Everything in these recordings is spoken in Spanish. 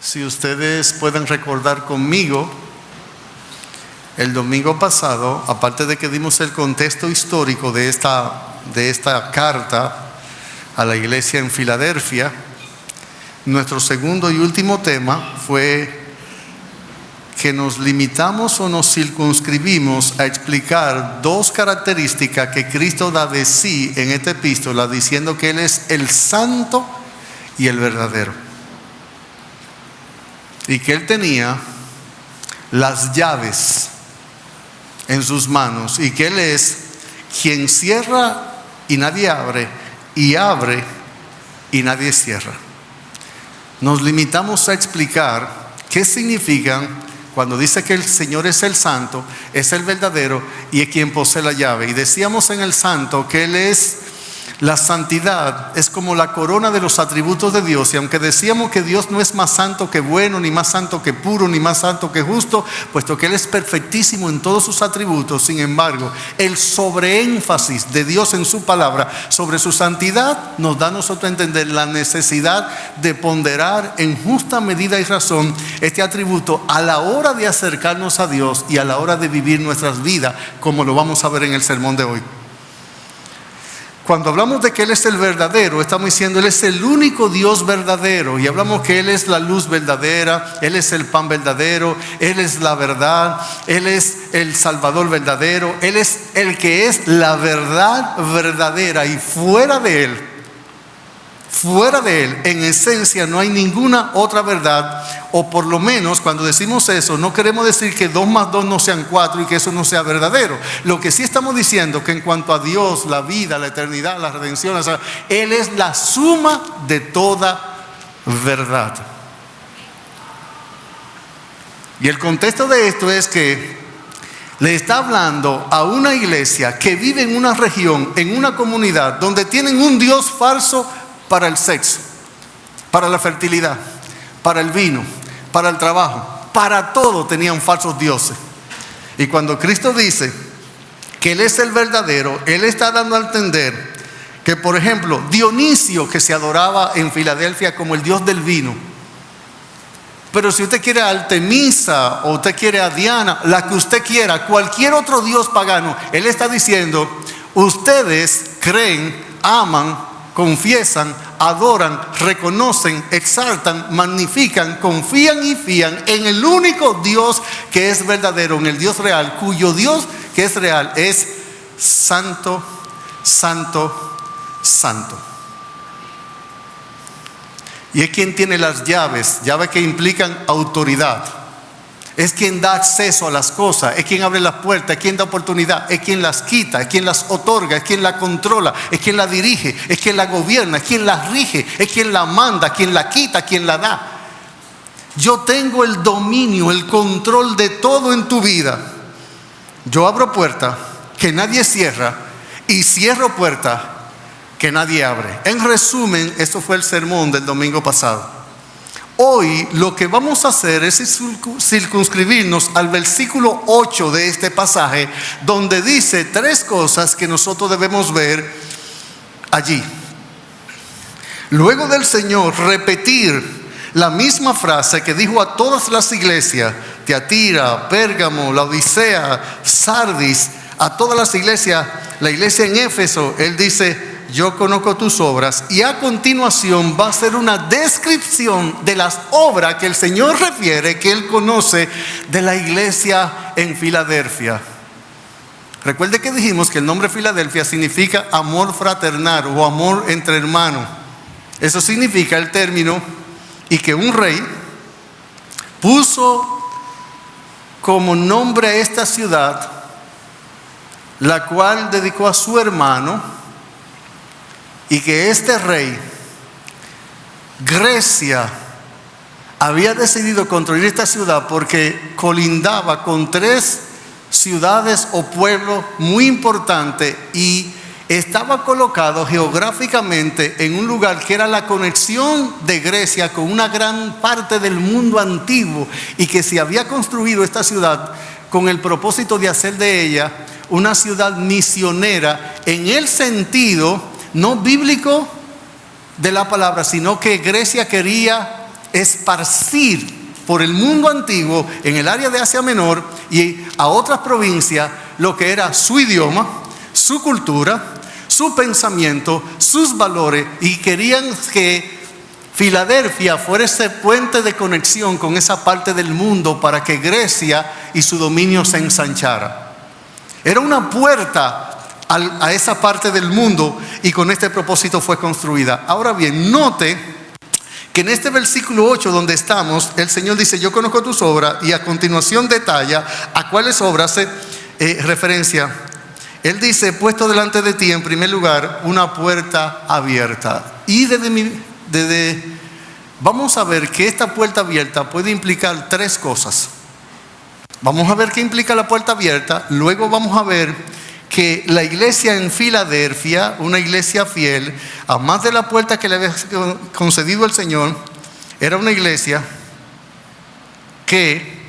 Si ustedes pueden recordar conmigo, el domingo pasado, aparte de que dimos el contexto histórico de esta carta a la iglesia en Filadelfia, nuestro segundo y último tema fue que nos limitamos o nos circunscribimos a explicar dos características que Cristo da de sí en esta epístola, diciendo que Él es el santo y el verdadero. Y que Él tenía las llaves en sus manos, y que Él es quien cierra y nadie abre, y abre y nadie cierra. Nos limitamos a explicar qué significan cuando dice que el Señor es el santo, es el verdadero y es quien posee la llave. Y decíamos en el santo que Él es la santidad, es como la corona de los atributos de Dios. Y aunque decíamos que Dios no es más santo que bueno, ni más santo que puro, ni más santo que justo, puesto que Él es perfectísimo en todos sus atributos, sin embargo, el sobreénfasis de Dios en su palabra sobre su santidad nos da a nosotros a entender la necesidad de ponderar en justa medida y razón este atributo a la hora de acercarnos a Dios y a la hora de vivir nuestras vidas, como lo vamos a ver en el sermón de hoy. Cuando hablamos de que Él es el verdadero, estamos diciendo Él es el único Dios verdadero, y hablamos que Él es la luz verdadera, Él es el pan verdadero, Él es la verdad, Él es el Salvador verdadero, Él es el que es la verdad verdadera, y fuera de Él, en esencia no hay ninguna otra verdad. O por lo menos cuando decimos eso, no queremos decir que 2 más 2 no sean 4 y que eso no sea verdadero. Lo que sí estamos diciendo que en cuanto a Dios, la vida, la eternidad, la redención, o sea, Él es la suma de toda verdad. Y el contexto de esto es que le está hablando a una iglesia que vive en una región, en una comunidad donde tienen un Dios falso para el sexo, para la fertilidad, para el vino, para el trabajo, para todo tenían falsos dioses. Y cuando Cristo dice que Él es el verdadero, Él está dando a entender que, por ejemplo, Dionisio, que se adoraba en Filadelfia como el dios del vino, pero si usted quiere a Artemisa o usted quiere a Diana, la que usted quiera, cualquier otro dios pagano, Él está diciendo: ustedes creen, aman, confiesan, adoran, reconocen, exaltan, magnifican, confían y fían en el único Dios que es verdadero, en el Dios real, cuyo Dios que es real es santo, santo, santo. Y es quien tiene las llaves que implican autoridad. Es quien da acceso a las cosas, es quien abre las puertas, es quien da oportunidad, es quien las quita, es quien las otorga, es quien la controla, es quien la dirige, es quien la gobierna, es quien la rige, es quien la manda, quien la quita, quien la da. Yo tengo el dominio, el control de todo en tu vida. Yo abro puertas que nadie cierra y cierro puertas que nadie abre. En resumen, eso fue el sermón del domingo pasado. Hoy lo que vamos a hacer es circunscribirnos al versículo 8 de este pasaje, donde dice 3 cosas que nosotros debemos ver allí. Luego del Señor repetir la misma frase que dijo a todas las iglesias, Tiatira, Pérgamo, Laodicea, Sardis, a todas las iglesias, la iglesia en Éfeso, Él dice: yo conozco tus obras. Y a continuación va a ser una descripción de las obras que el Señor refiere, que Él conoce de la iglesia en Filadelfia. Recuerde que dijimos que el nombre Filadelfia significa amor fraternal o amor entre hermanos. Eso significa el término, y que un rey puso como nombre a esta ciudad, la cual dedicó a su hermano. Y que este rey, Grecia, había decidido construir esta ciudad porque colindaba con 3 ciudades o pueblos muy importantes y estaba colocado geográficamente en un lugar que era la conexión de Grecia con una gran parte del mundo antiguo, y que se había construido esta ciudad con el propósito de hacer de ella una ciudad misionera en el sentido no bíblico de la palabra, sino que Grecia quería esparcir por el mundo antiguo, en el área de Asia Menor y a otras provincias, lo que era su idioma, su cultura, su pensamiento, sus valores, y querían que Filadelfia fuera ese puente de conexión con esa parte del mundo para que Grecia y su dominio se ensanchara. Era una puerta a esa parte del mundo, y con este propósito fue construida. Ahora bien, note que en este versículo 8 donde estamos, el Señor dice: yo conozco tus obras, y a continuación detalla a cuáles obras hace referencia. Él dice: puesto delante de ti en primer lugar una puerta abierta. Y vamos a ver que esta puerta abierta puede implicar tres cosas. Vamos a ver qué implica la puerta abierta. Luego vamos a ver que la iglesia en Filadelfia, una iglesia fiel, a más de la puerta que le había concedido el Señor, era una iglesia que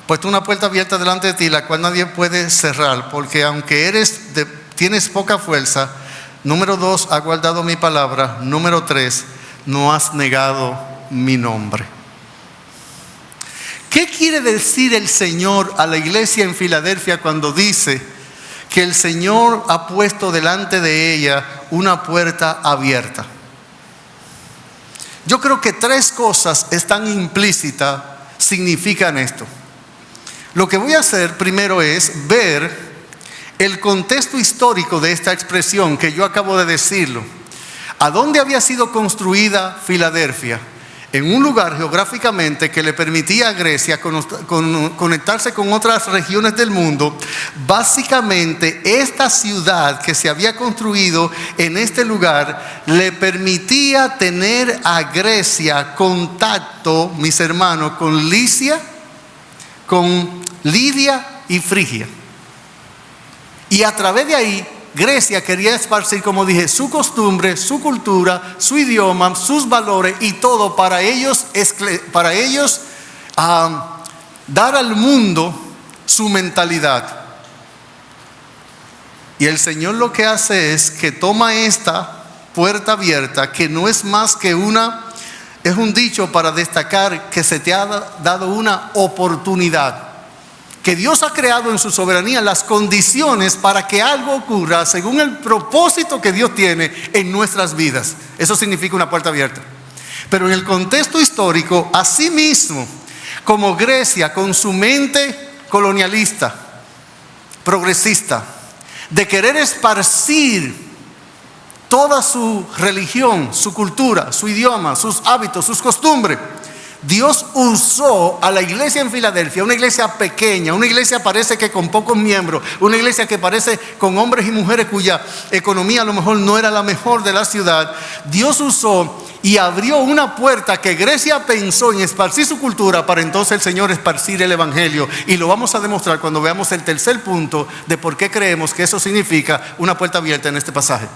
puesto una puerta abierta delante de ti, la cual nadie puede cerrar, porque aunque tienes poca fuerza. Número 2, has guardado mi palabra. Número 3, no has negado mi nombre. ¿Qué quiere decir el Señor a la iglesia en Filadelfia cuando dice que el Señor ha puesto delante de ella una puerta abierta? Yo creo que tres cosas están implícitas, significan esto. Lo que voy a hacer primero es ver el contexto histórico de esta expresión que yo acabo de decirlo. ¿A dónde había sido construida Filadelfia? En un lugar geográficamente que le permitía a Grecia conectarse con otras regiones del mundo. Básicamente, esta ciudad que se había construido en este lugar le permitía tener a Grecia contacto, mis hermanos, con Licia, con Lidia y Frigia. Y a través de ahí, Grecia quería esparcir, como dije, su costumbre, su cultura, su idioma, sus valores y todo para ellos dar al mundo su mentalidad. Y el Señor lo que hace es que toma esta puerta abierta, que no es más que es un dicho para destacar que se te ha dado una oportunidad. Que Dios ha creado en su soberanía las condiciones para que algo ocurra según el propósito que Dios tiene en nuestras vidas. Eso significa una puerta abierta. Pero en el contexto histórico, asimismo, como Grecia con su mente colonialista, progresista, de querer esparcir toda su religión, su cultura, su idioma, sus hábitos, sus costumbres, Dios usó a la iglesia en Filadelfia, una iglesia pequeña, una iglesia parece que con pocos miembros, una iglesia que parece con hombres y mujeres cuya economía a lo mejor no era la mejor de la ciudad. Dios usó y abrió una puerta que Grecia pensó en esparcir su cultura para entonces el Señor esparcir el evangelio. Y lo vamos a demostrar cuando veamos el tercer punto de por qué creemos que eso significa una puerta abierta en este pasaje.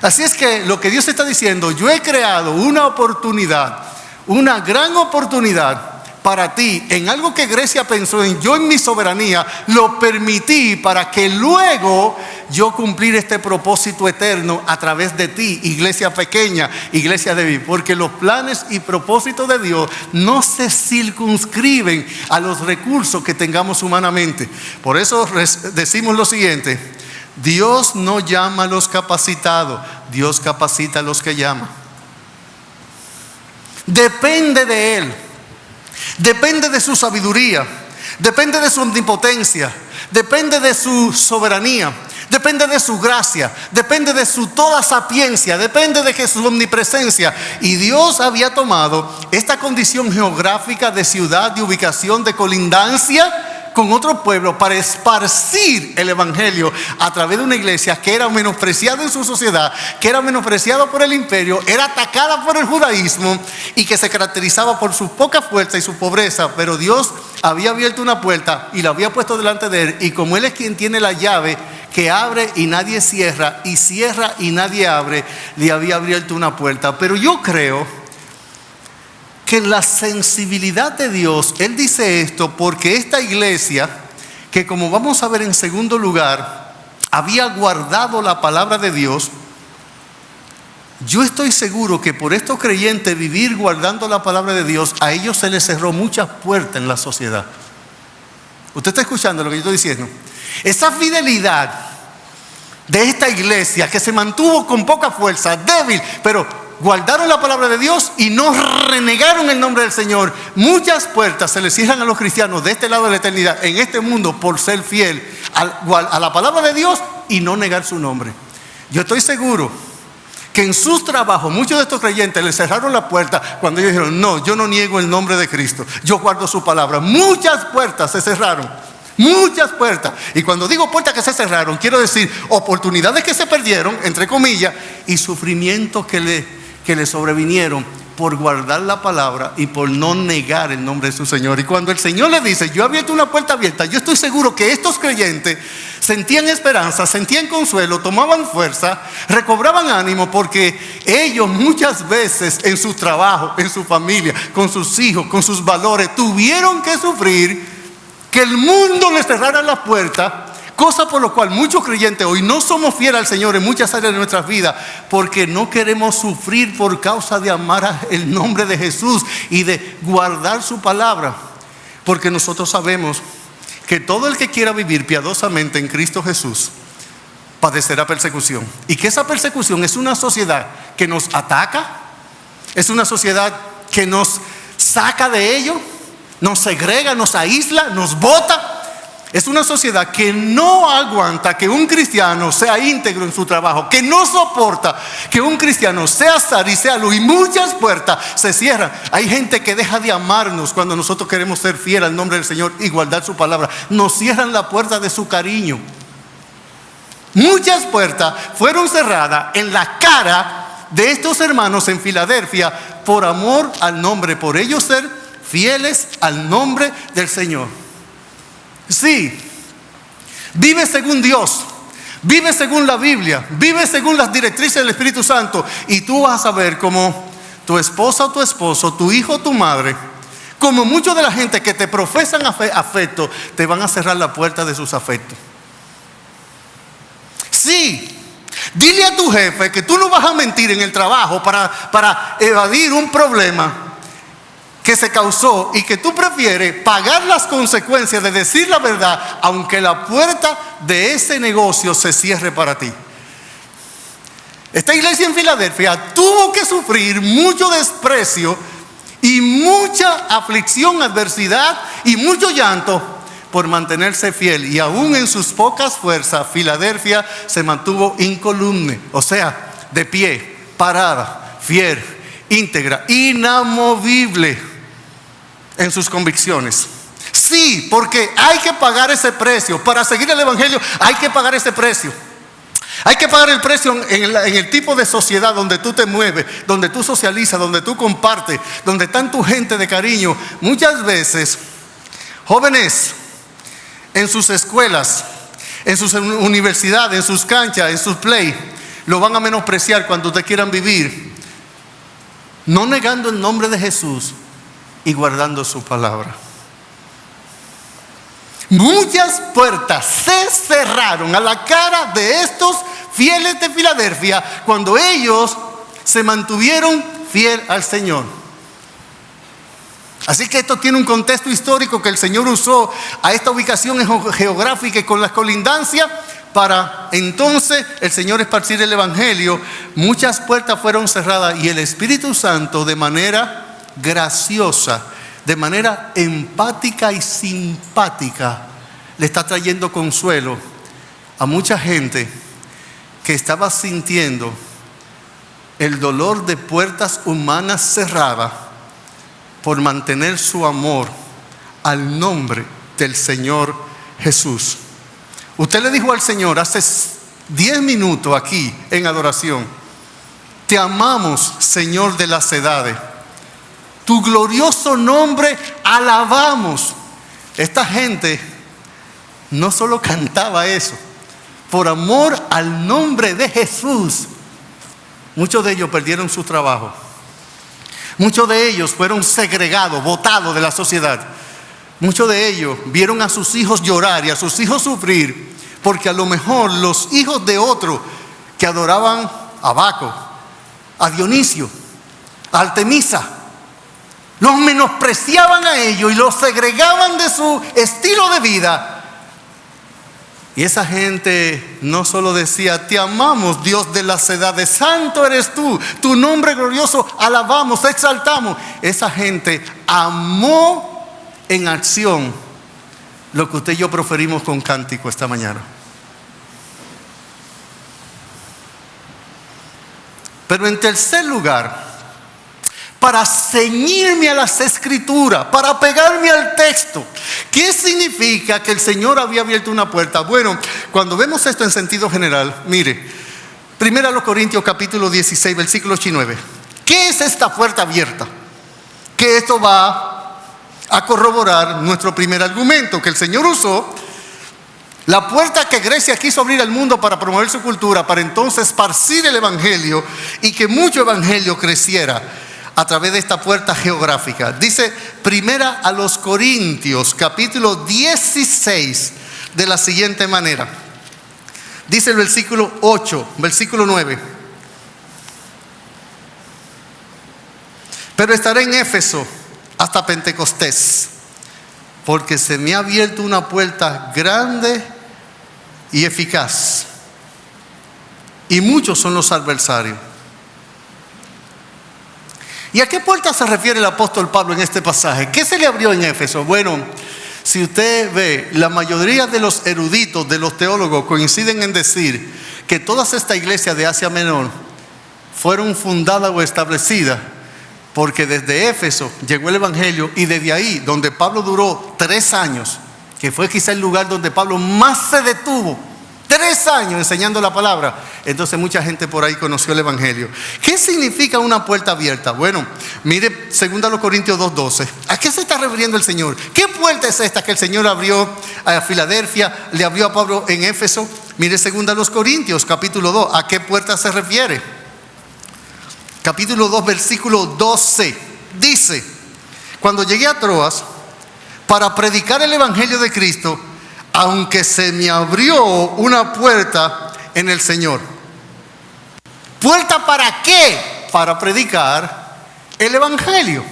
Así es que lo que Dios está diciendo: yo he creado una oportunidad, una gran oportunidad para ti en algo que Grecia pensó en. Yo en mi soberanía lo permití para que luego yo cumplir este propósito eterno a través de ti, iglesia pequeña, iglesia débil. Porque los planes y propósitos de Dios no se circunscriben a los recursos que tengamos humanamente. Por eso decimos lo siguiente: Dios no llama a los capacitados, Dios capacita a los que llama. Depende de Él, depende de su sabiduría, depende de su omnipotencia, depende de su soberanía, depende de su gracia, depende de su toda sapiencia, depende de su omnipresencia. Y Dios había tomado esta condición geográfica de ciudad, de ubicación, de colindancia con otro pueblo para esparcir el evangelio a través de una iglesia que era menospreciada en su sociedad, que era menospreciada por el imperio, era atacada por el judaísmo y que se caracterizaba por su poca fuerza y su pobreza. Pero Dios había abierto una puerta y la había puesto delante de Él, y como Él es quien tiene la llave que abre y nadie cierra, y cierra y nadie abre, le había abierto una puerta. Pero yo creo que en la sensibilidad de Dios, Él dice esto porque esta iglesia, que como vamos a ver en segundo lugar, había guardado la palabra de Dios, yo estoy seguro que por estos creyentes vivir guardando la palabra de Dios, a ellos se les cerró muchas puertas en la sociedad. ¿Usted está escuchando lo que yo estoy diciendo? Esa fidelidad de esta iglesia que se mantuvo con poca fuerza, débil, pero guardaron la palabra de Dios y no renegaron el nombre del Señor. Muchas puertas se les cierran a los cristianos de este lado de la eternidad, en este mundo, por ser fiel a la palabra de Dios y no negar su nombre. Yo estoy seguro que en sus trabajos muchos de estos creyentes les cerraron la puerta cuando ellos dijeron: no, yo no niego el nombre de Cristo, yo guardo su palabra. Muchas puertas se cerraron, muchas puertas. Y cuando digo puertas que se cerraron, quiero decir oportunidades que se perdieron, entre comillas, y sufrimientos que le sobrevinieron por guardar la palabra y por no negar el nombre de su Señor. Y cuando el Señor le dice: yo he abierto una puerta abierta, yo estoy seguro que estos creyentes sentían esperanza, sentían consuelo, tomaban fuerza, recobraban ánimo, porque ellos muchas veces en su trabajo, en su familia, con sus hijos, con sus valores, tuvieron que sufrir que el mundo les cerrara la puerta. Cosa por lo cual muchos creyentes hoy no somos fieles al Señor en muchas áreas de nuestras vidas, porque no queremos sufrir por causa de amar el nombre de Jesús y de guardar su palabra. Porque nosotros sabemos que todo el que quiera vivir piadosamente en Cristo Jesús padecerá persecución. Y que esa persecución es una sociedad que nos ataca, es una sociedad que nos saca de ello, nos segrega, nos aísla, nos bota. Es una sociedad que no aguanta que un cristiano sea íntegro en su trabajo, que no soporta que un cristiano sea sal y sea luz, y muchas puertas se cierran. Hay gente que deja de amarnos cuando nosotros queremos ser fieles al nombre del Señor y guardar su palabra. Nos cierran la puerta de su cariño. Muchas puertas fueron cerradas en la cara de estos hermanos en Filadelfia por amor al nombre, por ellos ser fieles al nombre del Señor. Sí, vive según Dios, vive según la Biblia, vive según las directrices del Espíritu Santo, y tú vas a ver como tu esposa o tu esposo, tu hijo o tu madre, como muchos de la gente que te profesan afecto, te van a cerrar la puerta de sus afectos. Sí, dile a tu jefe que tú no vas a mentir en el trabajo para evadir un problema que se causó, y que tú prefieres pagar las consecuencias de decir la verdad, aunque la puerta de ese negocio se cierre para ti. Esta iglesia en Filadelfia tuvo que sufrir mucho desprecio y mucha aflicción, adversidad y mucho llanto por mantenerse fiel. Y aún en sus pocas fuerzas, Filadelfia se mantuvo incolume, o sea, de pie, parada, fiel, íntegra, inamovible en sus convicciones. Sí, porque hay que pagar ese precio. Para seguir el Evangelio hay que pagar ese precio. Hay que pagar el precio en el tipo de sociedad donde tú te mueves, donde tú socializas, donde tú compartes, donde están tu gente de cariño. Muchas veces, jóvenes en sus escuelas, en sus universidades, en sus canchas, en sus play, lo van a menospreciar cuando ustedes quieran vivir, no negando el nombre de Jesús y guardando su palabra. Muchas puertas se cerraron a la cara de estos fieles de Filadelfia cuando ellos se mantuvieron fiel al Señor. Así que esto tiene un contexto histórico que el Señor usó a esta ubicación geográfica y con las colindancias para entonces el Señor esparcir el Evangelio. Muchas puertas fueron cerradas y el Espíritu Santo, de manera graciosa, de manera empática y simpática, le está trayendo consuelo a mucha gente que estaba sintiendo el dolor de puertas humanas cerradas por mantener su amor al nombre del Señor Jesús. Usted le dijo al Señor hace 10 minutos aquí en adoración: te amamos, Señor de las edades, tu glorioso nombre alabamos. Esta gente no solo cantaba eso, por amor al nombre de Jesús. Muchos de ellos perdieron su trabajo. Muchos de ellos fueron segregados, botados de la sociedad. Muchos de ellos vieron a sus hijos llorar y a sus hijos sufrir Porque a lo mejor los hijos de otro que adoraban a Baco, a Dionisio, a Artemisa, los menospreciaban a ellos y los segregaban de su estilo de vida. Y esa gente no solo decía: te amamos, Dios de las edades, santo eres tú, tu nombre glorioso alabamos, exaltamos. Esa gente amó en acción lo que usted y yo proferimos con cántico esta mañana. Pero en tercer lugar, para ceñirme a las escrituras, para pegarme al texto. ¿Qué significa que el Señor había abierto una puerta? Bueno, cuando vemos esto en sentido general, mire, 1 Corintios capítulo 16, versículo 19. ¿Qué es esta puerta abierta? Que esto va a corroborar nuestro primer argumento que el Señor usó. La puerta que Grecia quiso abrir al mundo para promover su cultura, para entonces esparcir el evangelio y que mucho evangelio creciera a través de esta puerta geográfica. Dice 1 Corintios capítulo 16 de la siguiente manera. Dice el versículo 8, versículo 9. Pero estaré en Éfeso hasta Pentecostés, porque se me ha abierto una puerta grande y eficaz, y muchos son los adversarios. ¿Y a qué puerta se refiere el apóstol Pablo en este pasaje? ¿Qué se le abrió en Éfeso? Bueno, si usted ve, la mayoría de los eruditos, de los teólogos, coinciden en decir que todas estas iglesias de Asia Menor fueron fundadas o establecidas porque desde Éfeso llegó el evangelio, y desde ahí, donde Pablo duró 3 años, que fue quizá el lugar donde Pablo más se detuvo, 3 años enseñando la palabra, entonces mucha gente por ahí conoció el evangelio. ¿Qué significa una puerta abierta? Bueno, mire 2 Corintios 2:12. ¿A qué se está refiriendo el Señor? ¿Qué puerta es esta que el Señor abrió a Filadelfia, le abrió a Pablo en Éfeso? Mire 2 Corintios capítulo 2. ¿A qué puerta se refiere? Capítulo 2 versículo 12. Dice: cuando llegué a Troas para predicar el evangelio de Cristo, aunque se me abrió una puerta en el Señor. ¿Puerta para qué? Para predicar el evangelio.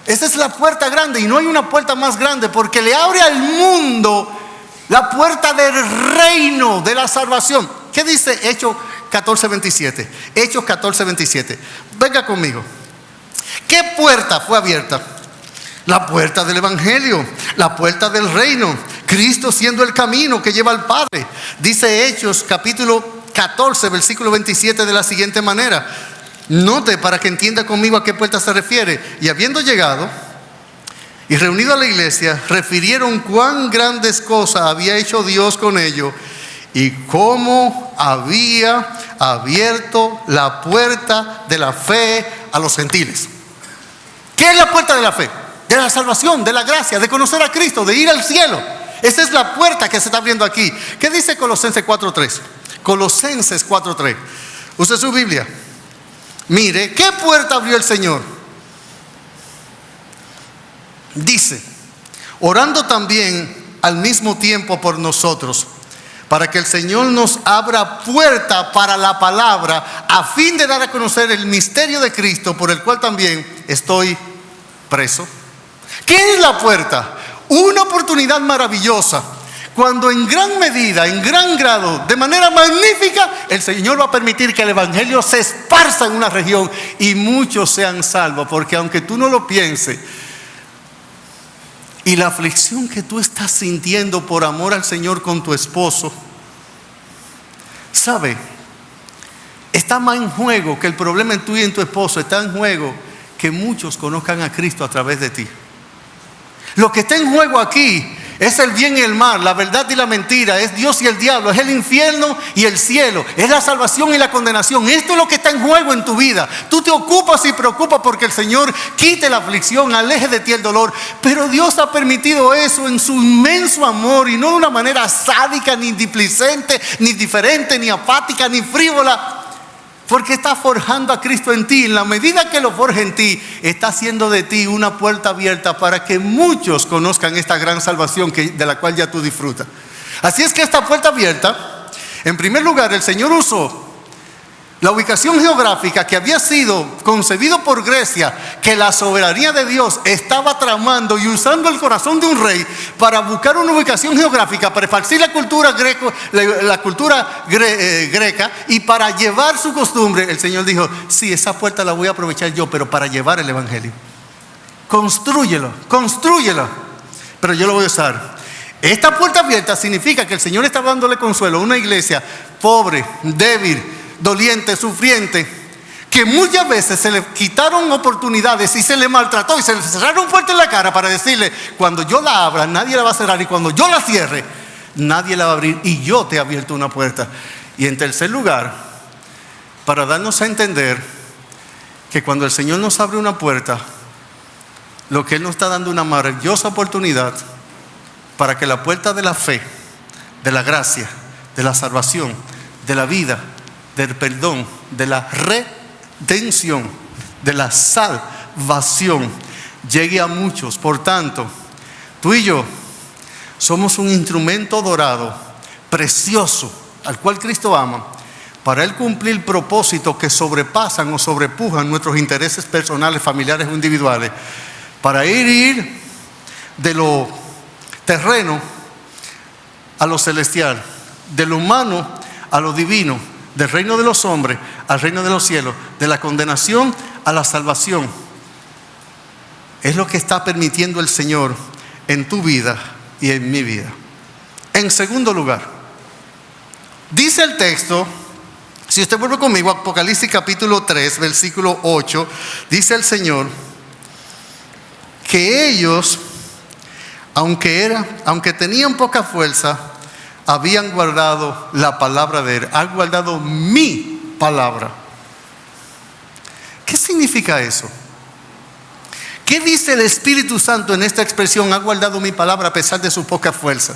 Esa es la puerta grande, y no hay una puerta más grande, porque le abre al mundo la puerta del reino, de la salvación. ¿Qué dice Hechos 14:27? Hechos 14:27. Venga conmigo. ¿Qué puerta fue abierta? La puerta del evangelio, la puerta del reino, Cristo siendo el camino que lleva al Padre. Dice Hechos capítulo 14 versículo 27 de la siguiente manera. Note para que entienda conmigo a qué puerta se refiere. Y habiendo llegado y reunido a la iglesia, refirieron cuán grandes cosas había hecho Dios con ellos y cómo había abierto la puerta de la fe a los gentiles. ¿Qué es la puerta de la fe? De la salvación, de la gracia, de conocer a Cristo, de ir al cielo. Esa es la puerta que se está abriendo aquí. ¿Qué dice Colosenses 4:3? Colosenses 4:3. Use su Biblia. Mire, ¿qué puerta abrió el Señor? Dice: orando también al mismo tiempo por nosotros, para que el Señor nos abra puerta para la palabra, a fin de dar a conocer el misterio de Cristo, por el cual también estoy preso. ¿Qué es la puerta? Una oportunidad maravillosa, cuando en gran medida, en gran grado, de manera magnífica, el Señor va a permitir que el evangelio se esparza en una región y muchos sean salvos. Porque aunque tú no lo pienses, y la aflicción que tú estás sintiendo por amor al Señor con tu esposo, ¿sabe? Está más en juego que el problema en tú y en tu esposo. Está en juego que muchos conozcan a Cristo a través de ti. Lo que está en juego aquí es el bien y el mal, la verdad y la mentira, es Dios y el diablo, es el infierno y el cielo, es la salvación y la condenación. Esto es lo que está en juego en tu vida. Tú te ocupas y preocupas porque el Señor quite la aflicción, aleje de ti el dolor, pero Dios ha permitido eso en su inmenso amor, y no de una manera sádica, ni displicente, ni diferente, ni apática, ni frívola. Porque está forjando a Cristo en ti. En la medida que lo forja en ti, está haciendo de ti una puerta abierta para que muchos conozcan esta gran salvación de la cual ya tú disfrutas. Así es que esta puerta abierta, en primer lugar, el Señor usó la ubicación geográfica que había sido concebido por Grecia, que la soberanía de Dios estaba tramando y usando el corazón de un rey para buscar una ubicación geográfica, para esparcir la cultura greca y para llevar su costumbre. El Señor dijo: sí, esa puerta la voy a aprovechar yo, pero para llevar el evangelio. Constrúyelo, pero yo lo voy a usar. Esta puerta abierta significa que el Señor está dándole consuelo a una iglesia pobre, débil, doliente, sufriente, que muchas veces se le quitaron oportunidades y se le maltrató y se le cerraron puertas en la cara para decirle: cuando yo la abra, nadie la va a cerrar, y cuando yo la cierre, nadie la va a abrir, y yo te he abierto una puerta. Y en tercer lugar, para darnos a entender que cuando el Señor nos abre una puerta, lo que Él nos está dando es una maravillosa oportunidad para que la puerta de la fe, de la gracia, de la salvación, de la vida, del perdón, de la redención, de la salvación, llegue a muchos. Por tanto, tú y yo somos un instrumento dorado, precioso, al cual Cristo ama, para Él cumplir propósitos que sobrepasan o sobrepujan nuestros intereses personales, familiares o individuales, para ir de lo terreno a lo celestial, de lo humano a lo divino, del reino de los hombres al reino de los cielos, de la condenación a la salvación. Es lo que está permitiendo el Señor en tu vida y en mi vida. En segundo lugar, dice el texto, si usted vuelve conmigo a Apocalipsis capítulo 3, versículo 8, dice el Señor que ellos, aunque tenían poca fuerza, habían guardado la palabra de Él. Han guardado mi palabra. ¿Qué significa eso? ¿Qué dice el Espíritu Santo en esta expresión: ha guardado mi palabra a pesar de su poca fuerza?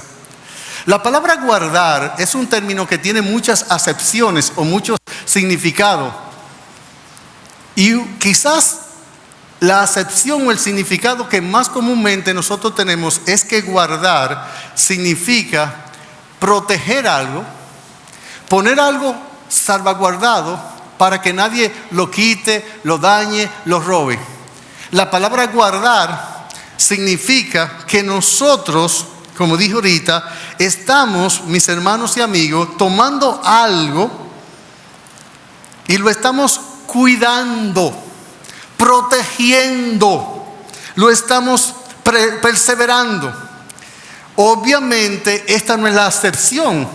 La palabra guardar es un término que tiene muchas acepciones o muchos significados. Y quizás la acepción o el significado que más comúnmente nosotros tenemos es que guardar significa proteger algo, poner algo salvaguardado para que nadie lo quite, lo dañe, lo robe. La palabra guardar significa que nosotros, como dije ahorita, estamos, mis hermanos y amigos, tomando algo y lo estamos cuidando, protegiendo, lo estamos perseverando. Obviamente esta no es la acepción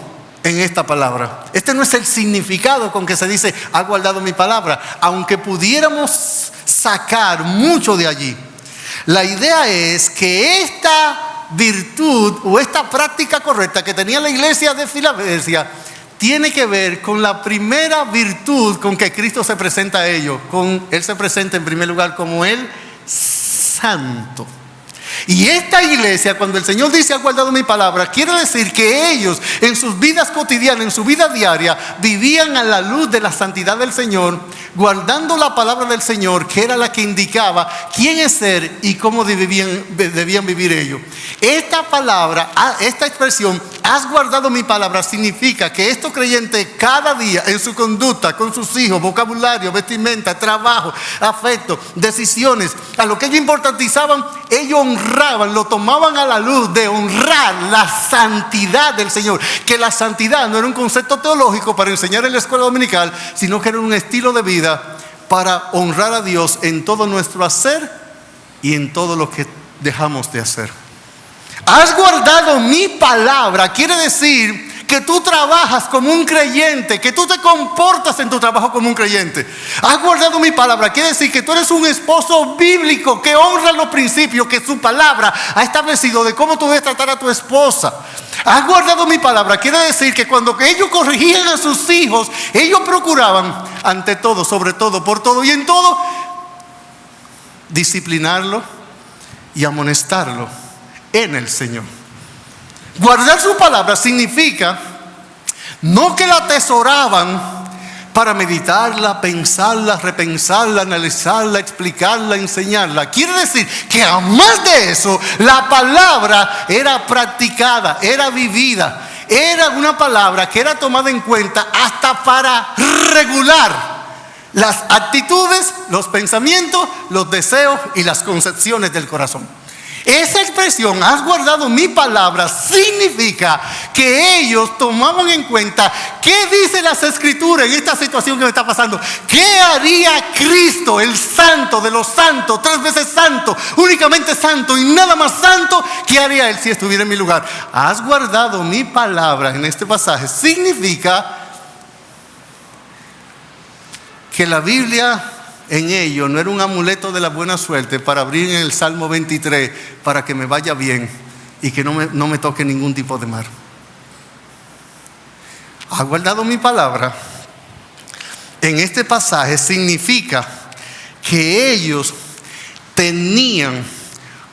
en esta palabra. Este no es el significado con que se dice: ha guardado mi palabra, aunque pudiéramos sacar mucho de allí. La idea es que esta virtud o esta práctica correcta que tenía la iglesia de Filadelfia tiene que ver con la primera virtud con que Cristo se presenta a ellos. Él se presenta en primer lugar como el santo. Y esta iglesia, cuando el Señor dice: ha guardado mi palabra, quiere decir que ellos en sus vidas cotidianas, en su vida diaria, vivían a la luz de la santidad del Señor, guardando la palabra del Señor, que era la que indicaba quién es ser y cómo debían vivir ellos. Esta palabra, esta expresión, has guardado mi palabra, significa que estos creyentes cada día en su conducta, con sus hijos, vocabulario, vestimenta, trabajo, afecto, decisiones, a lo que ellos importantizaban, ellos honraban, lo tomaban a la luz de honrar la santidad del Señor. Que la santidad no era un concepto teológico para enseñar en la escuela dominical, sino que era un estilo de vida para honrar a Dios en todo nuestro hacer y en todo lo que dejamos de hacer. Has guardado mi palabra quiere decir que tú trabajas como un creyente, que tú te comportas en tu trabajo como un creyente. Has guardado mi palabra quiere decir que tú eres un esposo bíblico que honra los principios que su palabra ha establecido de cómo tú debes tratar a tu esposa. Has guardado mi palabra quiere decir que cuando ellos corrigían a sus hijos, ellos procuraban ante todo, sobre todo, por todo y en todo, disciplinarlo y amonestarlo en el Señor. Guardar su palabra significa no que la atesoraban para meditarla, pensarla, repensarla, analizarla, explicarla, enseñarla. Quiere decir que además de eso, la palabra era practicada, era vivida. era una palabra que era tomada en cuenta hasta para regular las actitudes, los pensamientos, los deseos y las concepciones del corazón. Esa expresión, has guardado mi palabra, significa que ellos tomaban en cuenta qué dice las Escrituras en esta situación que me está pasando. ¿Qué haría Cristo, el santo de los santos, 3 veces santo, únicamente santo y nada más santo? ¿Qué haría Él si estuviera en mi lugar? Has guardado mi palabra en este pasaje significa que la Biblia en ello no era un amuleto de la buena suerte para abrir en el Salmo 23 para que me vaya bien y que no me toque ningún tipo de mal. Ha guardado mi palabra en este pasaje significa que ellos tenían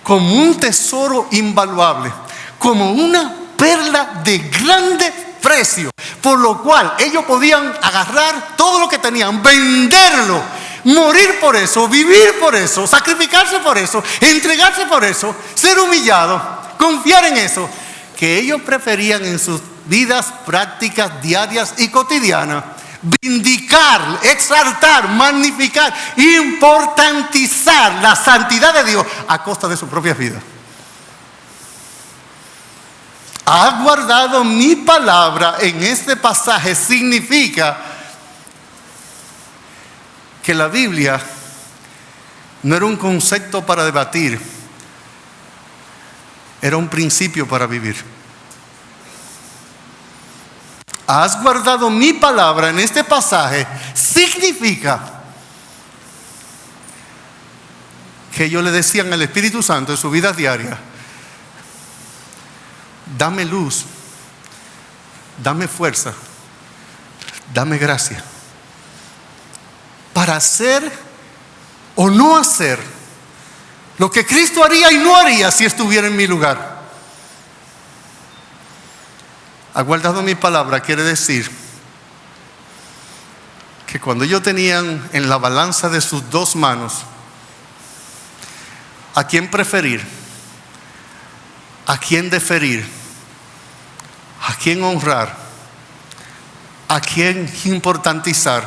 como un tesoro invaluable, como una perla de grande precio, por lo cual ellos podían agarrar todo lo que tenían, venderlo, morir por eso, vivir por eso, sacrificarse por eso, entregarse por eso, ser humillado, confiar en eso, que ellos preferían en sus vidas prácticas diarias y cotidianas vindicar, exaltar, magnificar, importantizar la santidad de Dios a costa de sus propias vidas. Has guardado mi palabra en este pasaje significa que la Biblia no era un concepto para debatir, era un principio para vivir. Has guardado mi palabra en este pasaje significa que ellos le decían al Espíritu Santo en su vida diaria: dame luz, dame fuerza, dame gracia para hacer o no hacer lo que Cristo haría y no haría si estuviera en mi lugar. Ha guardado mi palabra quiere decir que cuando ellos tenían en la balanza de sus 2 manos a quién preferir, a quién deferir, a quién honrar, a quién importantizar,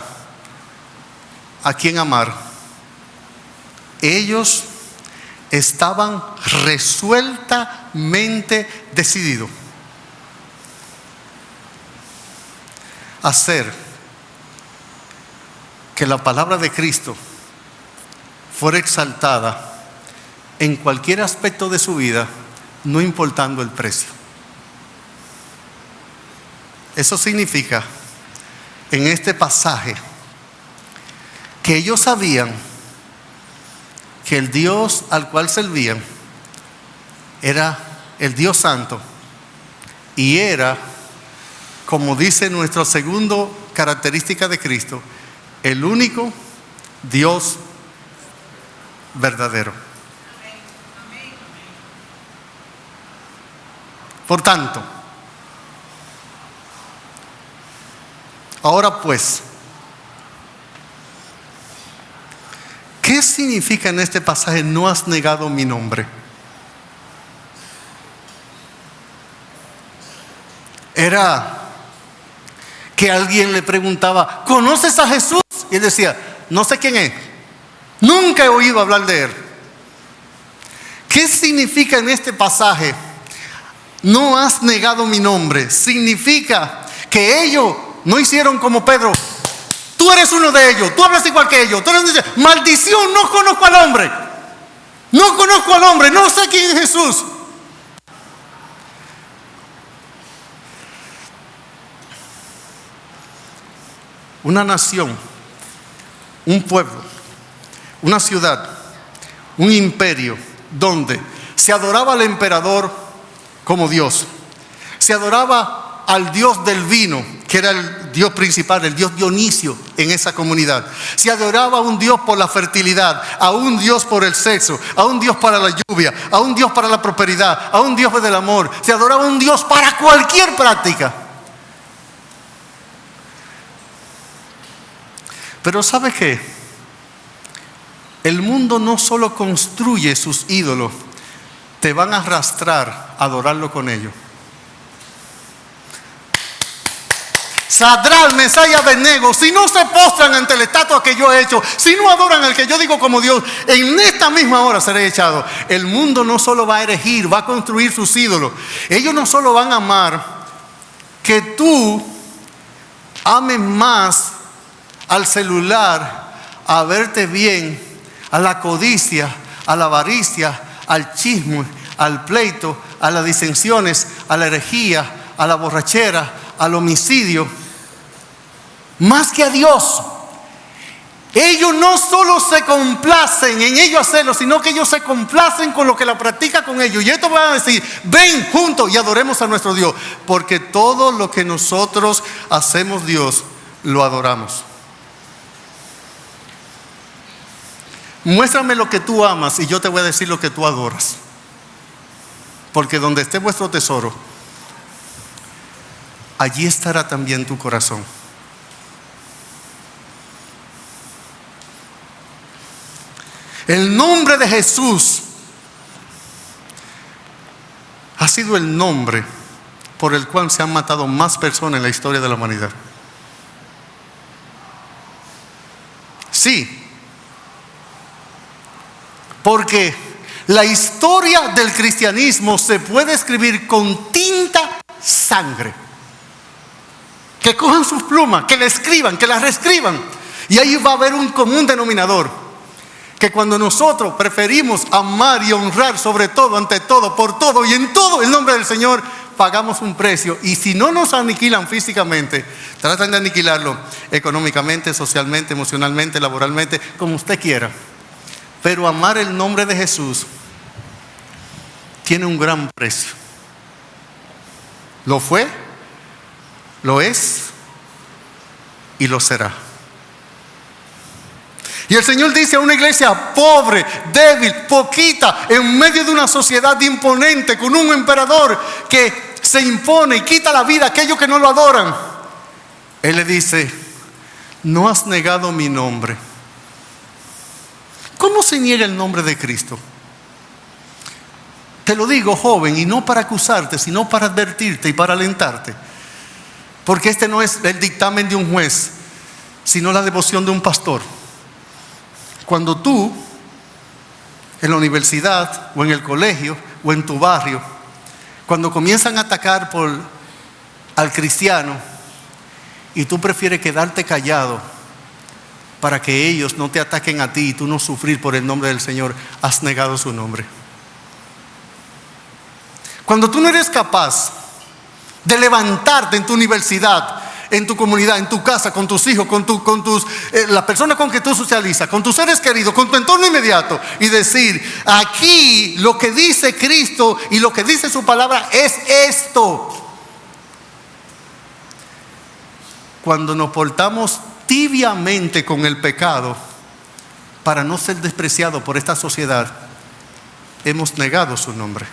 a quién amar, ellos estaban resueltamente decididos a hacer que la palabra de Cristo fuera exaltada en cualquier aspecto de su vida, no importando el precio. Eso significa en este pasaje que ellos sabían que el Dios al cual servían era el Dios Santo y era, como dice nuestra segunda característica de Cristo, el único Dios verdadero. Por tanto, ahora pues, ¿qué significa en este pasaje no has negado mi nombre? Era que alguien le preguntaba: ¿conoces a Jesús? Y él decía: no sé quién es, nunca he oído hablar de él. ¿Qué significa en este pasaje no has negado mi nombre? Significa que ellos no hicieron como Pedro: tú eres uno de ellos, tú hablas igual que ellos, tú eres... maldición, no conozco al hombre, no conozco al hombre, no sé quién es Jesús. Una nación, un pueblo, una ciudad, un imperio donde se adoraba al emperador como Dios, se adoraba al dios del vino, que era el dios principal, el dios Dionisio en esa comunidad. Se adoraba a un dios por la fertilidad, a un dios por el sexo, a un dios para la lluvia, a un dios para la prosperidad, a un dios del amor. Se adoraba a un dios para cualquier práctica. Pero ¿sabe qué? El mundo no solo construye sus ídolos, te van a arrastrar a adorarlo con ellos. Sadrán, Mesach y Abednego, si no se postran ante la estatua que yo he hecho, si no adoran al que yo digo como Dios, en esta misma hora seré echado. El mundo no solo va a erigir, va a construir sus ídolos. Ellos no solo van a amar que tú ames más al celular, a verte bien, a la codicia, a la avaricia, al chisme, al pleito, a las disensiones, a la herejía, a la borrachera, al homicidio, más que a Dios. Ellos no solo se complacen en ellos hacerlo, sino que ellos se complacen con lo que la practica con ellos. Y esto van a decir: ven juntos y adoremos a nuestro Dios, porque todo lo que nosotros hacemos Dios, lo adoramos. Muéstrame lo que tú amas y yo te voy a decir lo que tú adoras. Porque donde esté vuestro tesoro, allí estará también tu corazón. El nombre de Jesús ha sido el nombre por el cual se han matado más personas en la historia de la humanidad. Sí, porque la historia del cristianismo se puede escribir con tinta sangre. Que cojan sus plumas, que la escriban, que la reescriban, y ahí va a haber un común denominador: que cuando nosotros preferimos amar y honrar sobre todo, ante todo, por todo y en todo el nombre del Señor, pagamos un precio. Y si no nos aniquilan físicamente, tratan de aniquilarlo económicamente, socialmente, emocionalmente, laboralmente, como usted quiera. Pero amar el nombre de Jesús tiene un gran precio. Lo fue, lo es y lo será. Y el Señor dice a una iglesia pobre, débil, poquita, en medio de una sociedad imponente, con un emperador que se impone y quita la vida a aquellos que no lo adoran. Él le dice: no has negado mi nombre. ¿Cómo se niega el nombre de Cristo? Te lo digo, joven, y no para acusarte, sino para advertirte y para alentarte. Porque este no es el dictamen de un juez, sino la devoción de un pastor. Cuando tú, en la universidad, o en el colegio, o en tu barrio, cuando comienzan a atacar al cristiano, y tú prefieres quedarte callado para que ellos no te ataquen a ti y tú no sufrir por el nombre del Señor, has negado su nombre. Cuando tú no eres capaz de levantarte en tu universidad, en tu comunidad, en tu casa, con tus hijos, con las personas con que tú socializas, con tus seres queridos, con tu entorno inmediato, y decir: aquí lo que dice Cristo y lo que dice su palabra es esto. Cuando nos portamos tibiamente con el pecado para no ser despreciados por esta sociedad, hemos negado su nombre.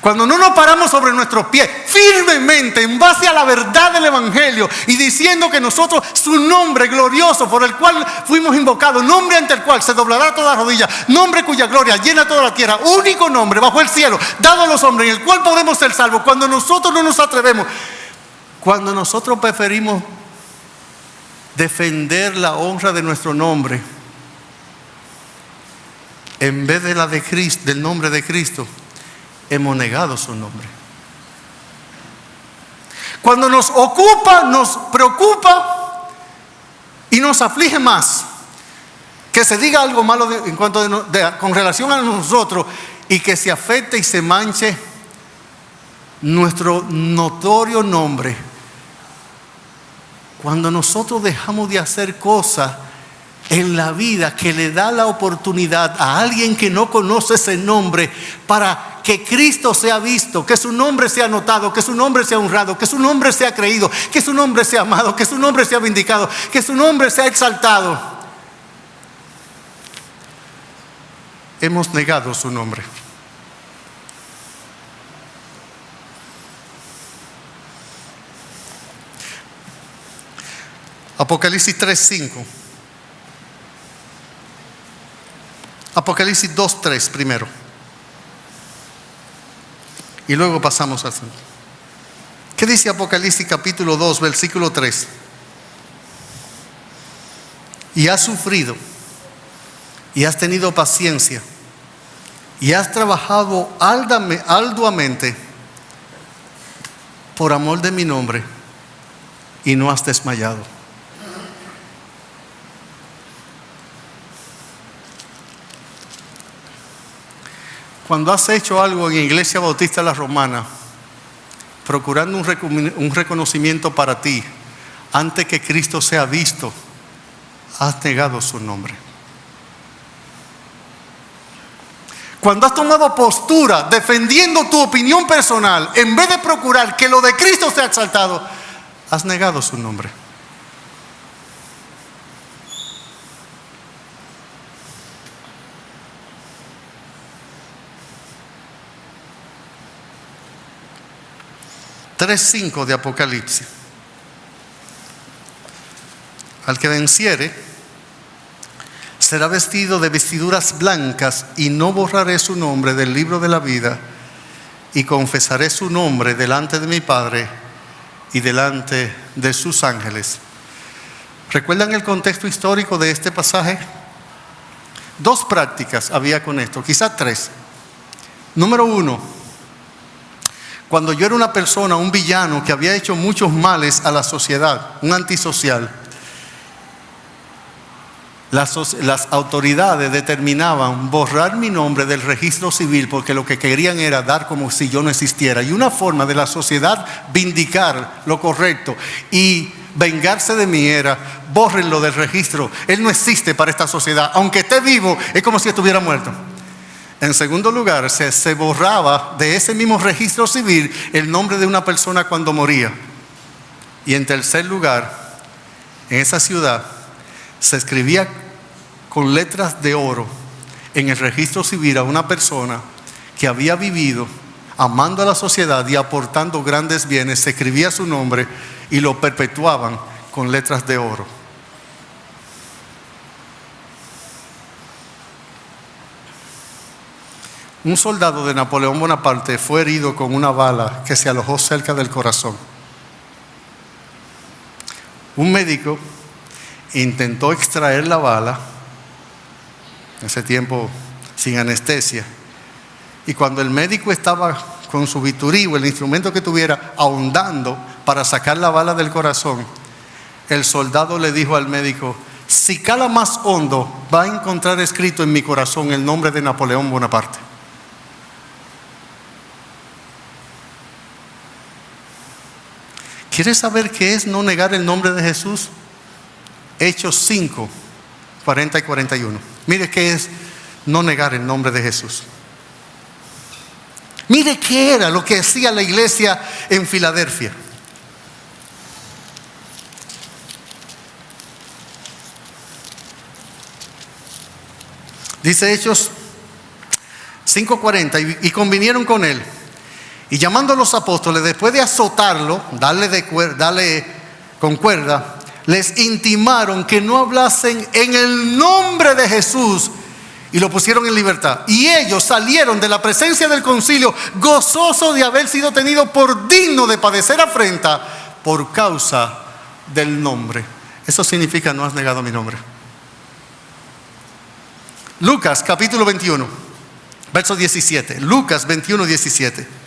Cuando no nos paramos sobre nuestros pies firmemente en base a la verdad del Evangelio y diciendo que nosotros, su nombre glorioso por el cual fuimos invocados, nombre ante el cual se doblará toda rodilla, nombre cuya gloria llena toda la tierra, único nombre bajo el cielo dado a los hombres en el cual podemos ser salvos, cuando nosotros no nos atrevemos, cuando nosotros preferimos defender la honra de nuestro nombre en vez de la de Cristo, del nombre de Cristo, hemos negado su nombre. Cuando nos ocupa, nos preocupa y nos aflige más que se diga algo malo con relación a nosotros y que se afecte y se manche nuestro notorio nombre. Cuando nosotros dejamos de hacer cosas en la vida que le da la oportunidad a alguien que no conoce ese nombre para que Cristo sea visto, que su nombre sea notado, que su nombre sea honrado, que su nombre sea creído, que su nombre sea amado, que su nombre sea vindicado, que su nombre sea exaltado, hemos negado su nombre. Apocalipsis 3:5. Apocalipsis 2:3 primero. Y luego pasamos al 5. ¿Qué dice Apocalipsis capítulo 2, versículo 3? Y has sufrido, y has tenido paciencia, y has trabajado arduamente por amor de mi nombre, y no has desmayado. Cuando has hecho algo en Iglesia Bautista La Romana, procurando un reconocimiento para ti, antes que Cristo sea visto, has negado su nombre. Cuando has tomado postura defendiendo tu opinión personal, en vez de procurar que lo de Cristo sea exaltado, has negado su nombre. Tres 5 de Apocalipsis. Al que venciere será vestido de vestiduras blancas, y no borraré su nombre del libro de la vida, y confesaré su nombre delante de mi Padre y delante de sus ángeles. ¿Recuerdan el contexto histórico de este pasaje? Dos prácticas había con esto, quizás tres. Número uno, cuando yo era una persona, un villano que había hecho muchos males a la sociedad, un antisocial, las autoridades determinaban borrar mi nombre del registro civil, porque lo que querían era dar como si yo no existiera. Y una forma de la sociedad vindicar lo correcto y vengarse de mí era: bórrenlo del registro, él no existe para esta sociedad, aunque esté vivo es como si estuviera muerto. En segundo lugar, se borraba de ese mismo registro civil el nombre de una persona cuando moría. Y en tercer lugar, en esa ciudad se escribía con letras de oro en el registro civil a una persona que había vivido amando a la sociedad y aportando grandes bienes. Se escribía su nombre y lo perpetuaban con letras de oro. Un soldado de Napoleón Bonaparte fue herido con una bala que se alojó cerca del corazón. Un médico intentó extraer la bala, en ese tiempo sin anestesia, y cuando el médico estaba con su bisturí o el instrumento que tuviera ahondando para sacar la bala del corazón, el soldado le dijo al médico: si cala más hondo, va a encontrar escrito en mi corazón el nombre de Napoleón Bonaparte. ¿Quieres saber qué es no negar el nombre de Jesús? Hechos 5, 40 y 41. Mire qué es no negar el nombre de Jesús. Mire qué era lo que hacía la iglesia en Filadelfia. Dice Hechos 5:40, y convinieron con él. Y llamando a los apóstoles, después de azotarlo, darle con cuerda, les intimaron que no hablasen en el nombre de Jesús, y lo pusieron en libertad. Y ellos salieron de la presencia del concilio gozosos de haber sido tenidos por digno de padecer afrenta por causa del nombre. Eso significa: no has negado mi nombre. Lucas capítulo 21, verso 17. Lucas 21, 17.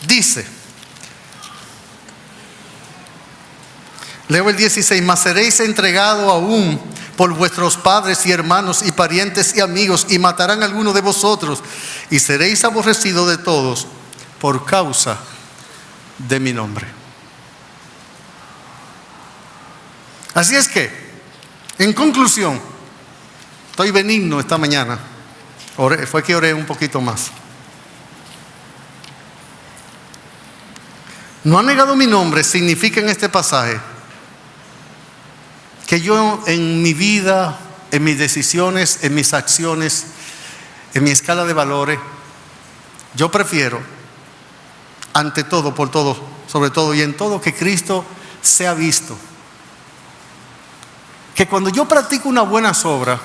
Dice, leo el 16: mas seréis entregados aún por vuestros padres y hermanos y parientes y amigos, y matarán a alguno de vosotros, y seréis aborrecidos de todos por causa de mi nombre. Así es que, en conclusión, estoy benigno esta mañana. Fue que oré un poquito más. No ha negado mi nombre significa en este pasaje que yo en mi vida, en mis decisiones, en mis acciones, en mi escala de valores, yo prefiero ante todo, por todo, sobre todo y en todo, que Cristo sea visto que cuando yo practico una buena obra,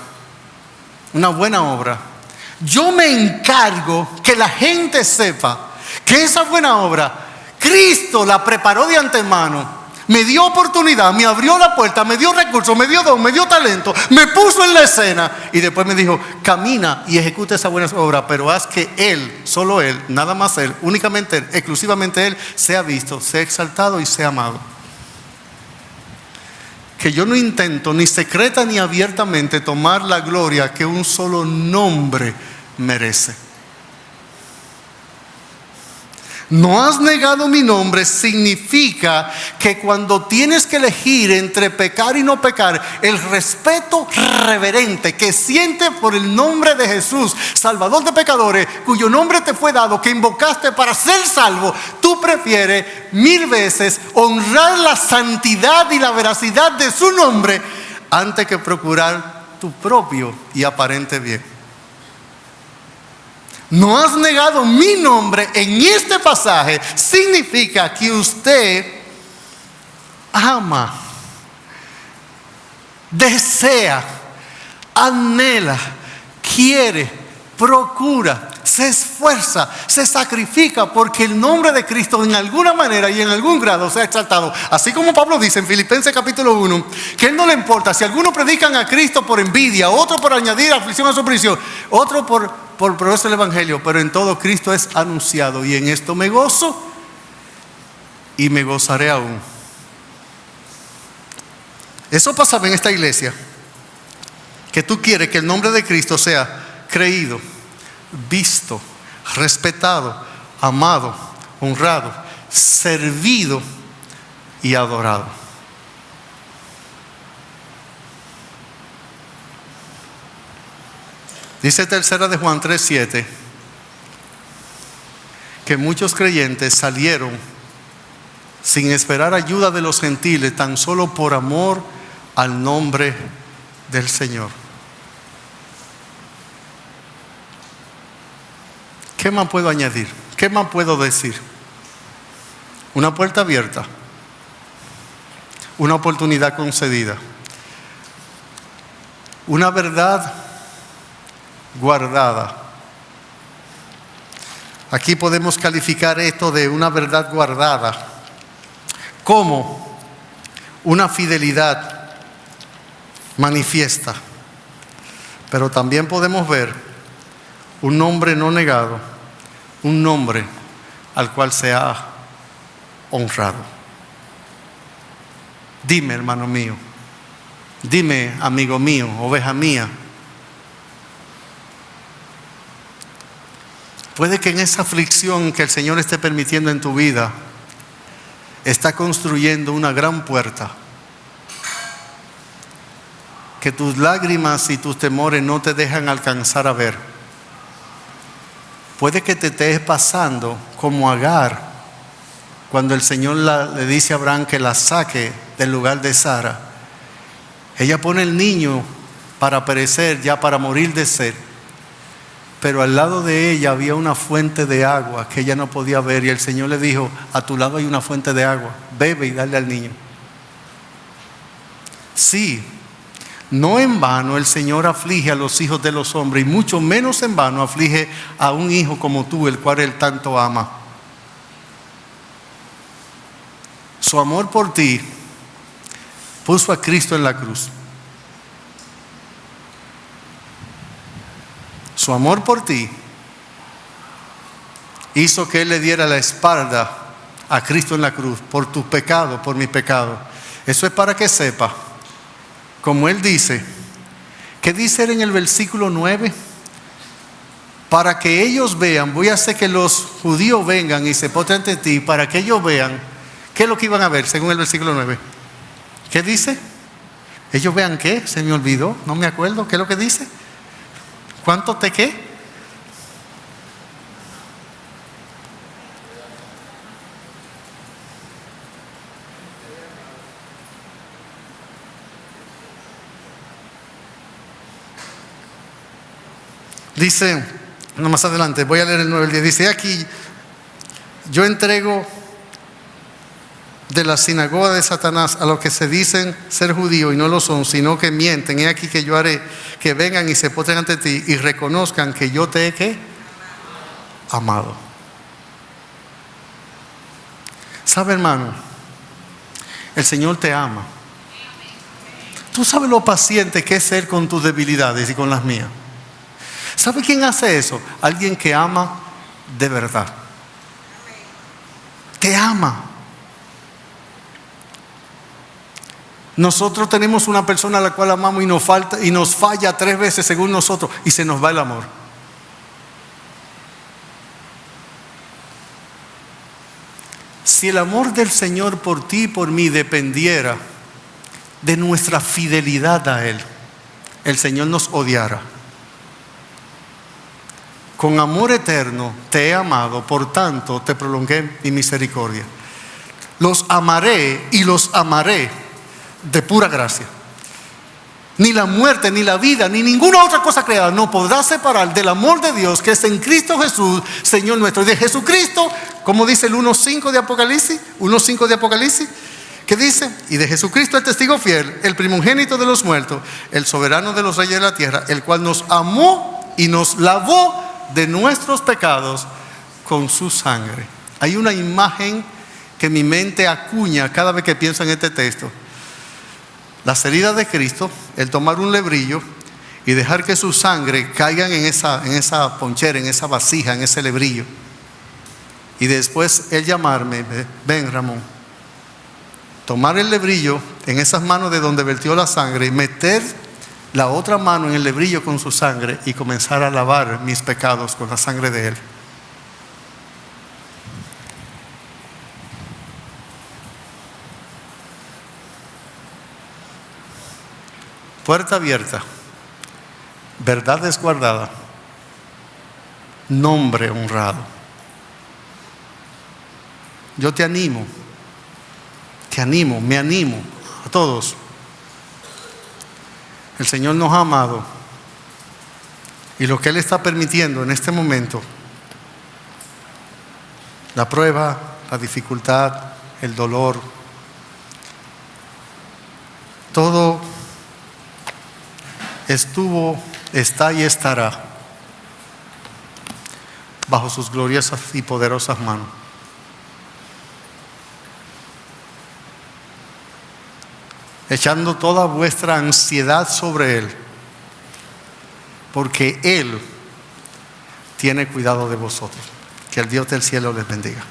yo me encargo que la gente sepa que esa buena obra, Cristo la preparó de antemano, me dio oportunidad, me abrió la puerta, me dio recursos, me dio don, me dio talento, me puso en la escena y después me dijo, camina y ejecuta esa buena obra, pero haz que Él, solo Él, nada más Él, únicamente Él, exclusivamente Él, sea visto, sea exaltado y sea amado. Que yo no intento ni secreta ni abiertamente tomar la gloria que un solo nombre merece. No has negado mi nombre significa que cuando tienes que elegir entre pecar y no pecar, el respeto reverente que sientes por el nombre de Jesús, Salvador de pecadores, cuyo nombre te fue dado, que invocaste para ser salvo, tú prefieres 1000 veces honrar la santidad y la veracidad de su nombre antes que procurar tu propio y aparente bien. No has negado mi nombre en este pasaje significa que usted ama, desea, anhela, quiere, procura, se esfuerza, se sacrifica porque el nombre de Cristo en alguna manera y en algún grado sea exaltado. Así como Pablo dice en Filipenses capítulo 1, que él no le importa si algunos predican a Cristo por envidia, otro por añadir aflicción a su prisión, otro por progreso del evangelio, pero en todo Cristo es anunciado y en esto me gozo y me gozaré aún. Eso pasaba en esta iglesia, que tú quieres que el nombre de Cristo sea creído, visto, respetado, amado, honrado, servido y adorado. Dice tercera de Juan 3:7 que muchos creyentes salieron sin esperar ayuda de los gentiles, tan solo por amor al nombre del Señor. ¿Qué más puedo añadir? ¿Qué más puedo decir? Una puerta abierta, una oportunidad concedida, una verdad guardada. Aquí podemos calificar esto de una verdad guardada como una fidelidad manifiesta, pero también podemos ver un nombre no negado, un nombre al cual se ha honrado. Dime, hermano mío, dime, amigo mío, oveja mía, puede que en esa aflicción que el Señor esté permitiendo en tu vida, está construyendo una gran puerta que tus lágrimas y tus temores no te dejan alcanzar a ver. Puede que te estés pasando como Agar, cuando el Señor le dice a Abraham que la saque del lugar de Sara. Ella pone el niño para perecer, ya para morir de sed. Pero al lado de ella había una fuente de agua que ella no podía ver. Y el Señor le dijo, a tu lado hay una fuente de agua, bebe y dale al niño. Sí, no en vano el Señor aflige a los hijos de los hombres, y mucho menos en vano aflige a un hijo como tú, el cual Él tanto ama. Su amor por ti puso a Cristo en la cruz. Su amor por ti hizo que Él le diera la espalda a Cristo en la cruz por tus pecados, por mis pecados. Eso es para que sepa, como Él dice, ¿qué dice Él en el versículo 9? Para que ellos vean, voy a hacer que los judíos vengan y se postren ante ti, para que ellos vean, ¿qué es lo que iban a ver según el versículo 9? ¿Qué dice? ¿Ellos vean qué? Se me olvidó, no me acuerdo, ¿qué es lo que dice? ¿Cuánto te qué? Dice, no, más adelante, voy a leer el 9 el 10. Dice aquí, yo entrego de la sinagoga de Satanás, a los que se dicen ser judíos y no lo son, sino que mienten, he aquí que yo haré que vengan y se postren ante ti y reconozcan que yo te he ¿qué? Amado. ¿Sabe, hermano? El Señor te ama. Tú sabes lo paciente que es ser con tus debilidades y con las mías. ¿Sabe quién hace eso? Alguien que ama de verdad. Te ama. Nosotros tenemos una persona a la cual amamos y nos falla 3 veces según nosotros y se nos va el amor. Si el amor del Señor por ti y por mí dependiera de nuestra fidelidad a Él, el Señor nos odiara. Con amor eterno te he amado, por tanto te prolongué mi misericordia. Los amaré y los amaré de pura gracia. Ni la muerte, ni la vida, ni ninguna otra cosa creada nos podrá separar del amor de Dios que es en Cristo Jesús, Señor nuestro. Y de Jesucristo, como dice el 1.5 de Apocalipsis, que dice, y de Jesucristo el testigo fiel, el primogénito de los muertos, el soberano de los reyes de la tierra, el cual nos amó y nos lavó de nuestros pecados con su sangre. Hay una imagen que mi mente acuña cada vez que pienso en este texto. Las heridas de Cristo, el tomar un lebrillo y dejar que su sangre caiga en esa ponchera, en esa vasija, en ese lebrillo. Y después Él llamarme, ven Ramón, tomar el lebrillo en esas manos de donde vertió la sangre y meter la otra mano en el lebrillo con su sangre y comenzar a lavar mis pecados con la sangre de Él. Puerta abierta, verdad desguardada, nombre honrado. Yo te animo, me animo a todos. El Señor nos ha amado y lo que Él está permitiendo en este momento, la prueba, la dificultad, el dolor, todo estuvo, está y estará bajo sus gloriosas y poderosas manos. Echando toda vuestra ansiedad sobre Él, porque Él tiene cuidado de vosotros. Que el Dios del cielo les bendiga.